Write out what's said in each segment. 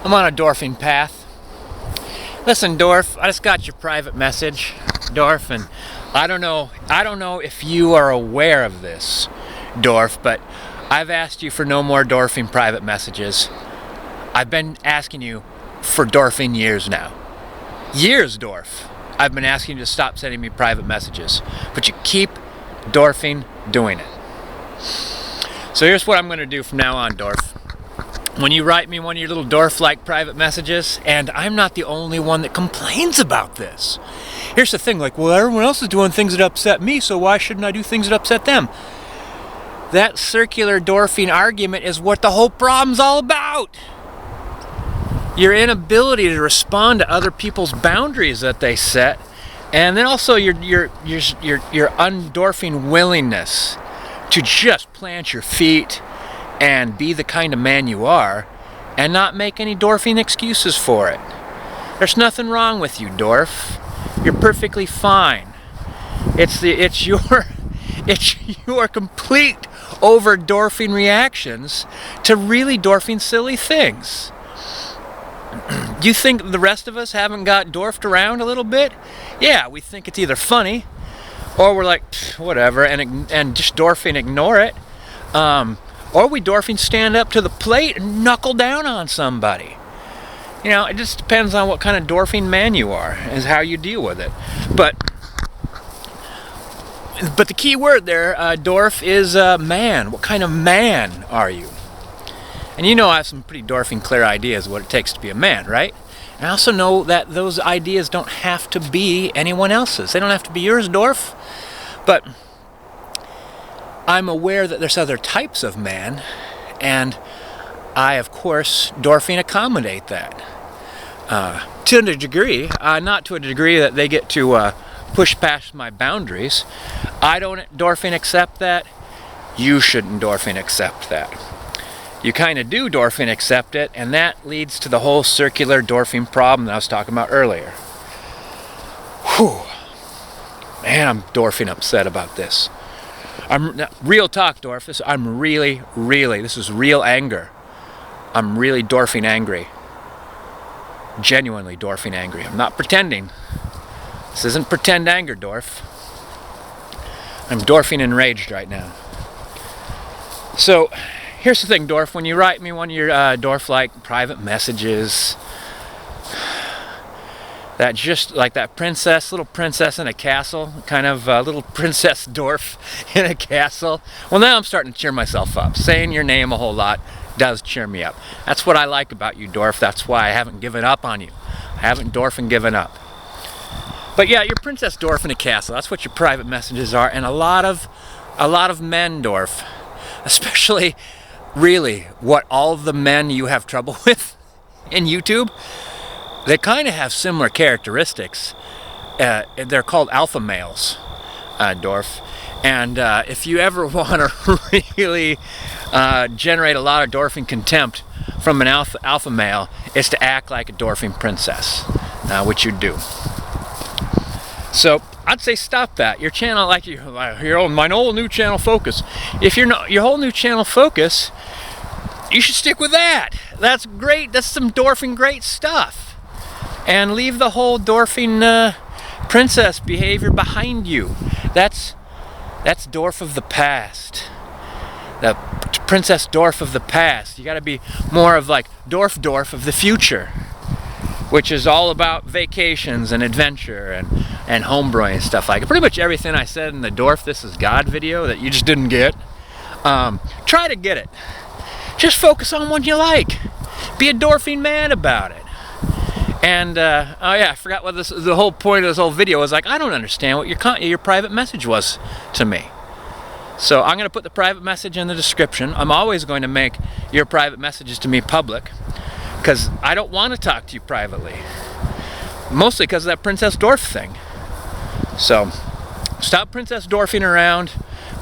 I'm on a Dorfing path. Listen, Dorf, I just got your private message, Dorf, and I don't know if you are aware of this, Dorf, but I've asked you for no more Dorfing private messages. I've been asking you for Dorfing years now. Years, Dorf. I've been asking you to stop sending me private messages, but you keep Dorfing doing it. So here's what I'm going to do from now on, Dorf. When you write me one of your little Dorf-like private messages, and I'm not the only one that complains about this. Here's the thing, like, well, everyone else is doing things that upset me, so why shouldn't I do things that upset them? That circular Dorfing argument is what the whole problem's all about. Your inability to respond to other people's boundaries that they set, and then also your undorfing willingness to just plant your feet and be the kind of man you are and not make any Dorfing excuses for it. There's nothing wrong with you, Dorf. You're perfectly fine. It's your complete over Dorfing reactions to really Dorfing silly things. Do you think the rest of us haven't got Dorfed around a little bit? Yeah, we think it's either funny or we're like, whatever, and just Dorfing ignore it. Or we Dorfing stand up to the plate and knuckle down on somebody. You know, it just depends on what kind of Dorfing man you are, is how you deal with it. But the key word there, Dorf, is man. What kind of man are you? And you know I have some pretty Dorfing clear ideas of what it takes to be a man, right? And I also know that those ideas don't have to be anyone else's. They don't have to be yours, Dorf. But I'm aware that there's other types of man, and I, of course, Dorfing accommodate that. To a degree, not to a degree that they get to push past my boundaries. I don't Dorfing accept that. You shouldn't Dorfing accept that. You kind of do Dorfing accept it, and that leads to the whole circular Dorfing problem that I was talking about earlier. Whew. Man, I'm Dorfing upset about this. Real talk, Dorf. This is real anger. I'm really Dorfing angry. Genuinely Dorfing angry. I'm not pretending. This isn't pretend anger, Dorf. I'm Dorfing enraged right now. So, here's the thing, Dorf. When you write me one of your Dorf-like private messages, that just like that little princess in a castle, kind of little Princess Dorf in a castle. Well, now I'm starting to cheer myself up. Saying your name a whole lot does cheer me up. That's what I like about you, Dorf. That's why I haven't given up on you. I haven't Dorfing given up. But yeah, you're Princess Dorf in a castle. That's what your private messages are. And a lot of men, Dorf, especially really what all of the men you have trouble with in YouTube, they kind of have similar characteristics. They're called alpha males, Dorf. And if you ever want to really generate a lot of Dorfing contempt from an alpha male, it's to act like a Dorfing princess, which you do. So I'd say stop that. Your channel, like my whole new channel focus. If you're not your whole new channel focus, you should stick with that. That's great. That's some Dorfing great stuff. And leave the whole Dorfing princess behavior behind you. That's Dorf of the past. The Princess Dorf of the past. You got to be more of like Dorf of the future, which is all about vacations and adventure and homebrewing and stuff like it. Pretty much everything I said in the Dorf This Is God video that you just didn't get. Try to get it. Just focus on what you like. Be a Dorfing man about it. And oh yeah, I forgot what the whole point of this whole video was. Like, I don't understand what your private message was to me. So I'm going to put the private message in the description. I'm always going to make your private messages to me public, because I don't want to talk to you privately. Mostly because of that Princess Dorf thing. So stop Princess Dorfing around.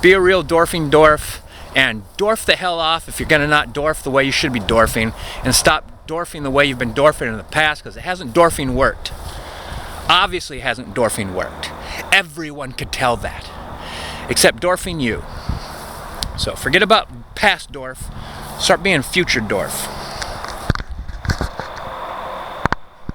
Be a real Dorfing Dorf. And Dorf the hell off if you're going to not Dorf the way you should be Dorfing. And stop Dorfing the way you've been Dorfing in the past, because it hasn't Dorfing worked. Obviously hasn't Dorfing worked. Everyone could tell that. Except Dorfing you. So forget about past Dorf. Start being future Dorf.